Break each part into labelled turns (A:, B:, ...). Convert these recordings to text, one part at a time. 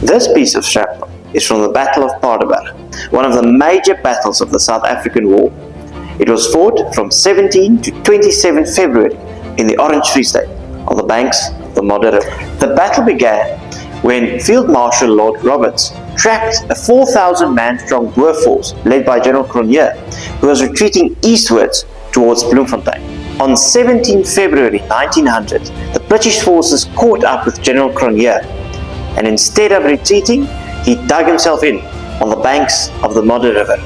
A: This piece of shrapnel is from the Battle of Paardeberg, one of the major battles of the South African War. It was fought from 17 to 27 February in the Orange Free State, on the banks of the Modder River. The battle began when Field Marshal Lord Roberts trapped a 4,000-man strong Boer force led by General Cronje, who was retreating eastwards towards Bloemfontein. On 17 February 1900, the British forces caught up with General Cronje, and instead of retreating, he dug himself in on the banks of the Modder River,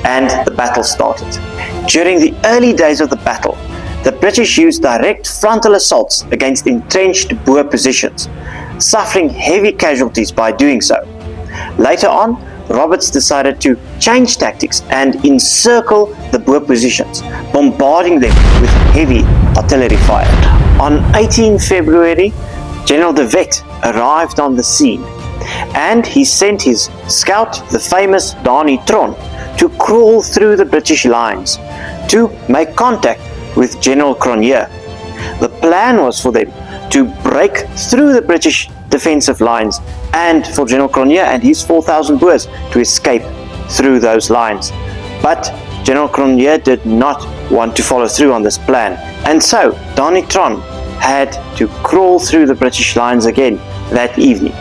A: and the battle started. During the early days of the battle, the British used direct frontal assaults against entrenched Boer positions, suffering heavy casualties by doing so. Later on, Roberts decided to change tactics and encircle the Boer positions, bombarding them with heavy artillery fire. On 18 February, General de Wet arrived on the scene, and he sent his scout, the famous Donnie Tron, to crawl through the British lines to make contact with General Cronje. The plan was for them to break through the British defensive lines and for General Cronje and his 4,000 Boers to escape through those lines. But General Cronje did not want to follow through on this plan, and so Donnie Tron had to crawl through the British lines again that evening.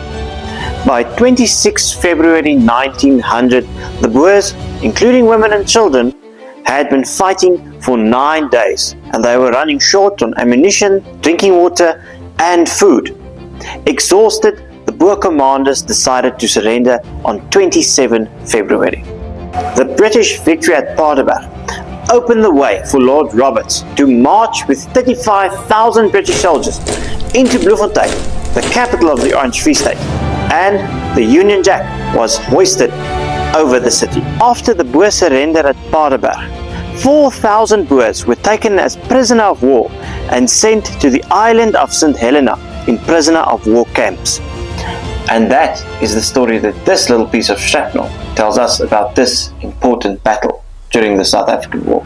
A: By 26 February 1900, the Boers, including women and children, had been fighting for 9 days, and they were running short on ammunition, drinking water, and food. Exhausted, the Boer commanders decided to surrender on 27 February. The British victory at Paardeberg opened the way for Lord Roberts to march with 35,000 British soldiers into Bloemfontein, the capital of the Orange Free State, and the Union Jack was hoisted over the city. After the Boer surrender at Paardeberg, 4,000 Boers were taken as prisoner of war and sent to the island of St. Helena in prisoner of war camps. And that is the story that this little piece of shrapnel tells us about this important battle during the South African War.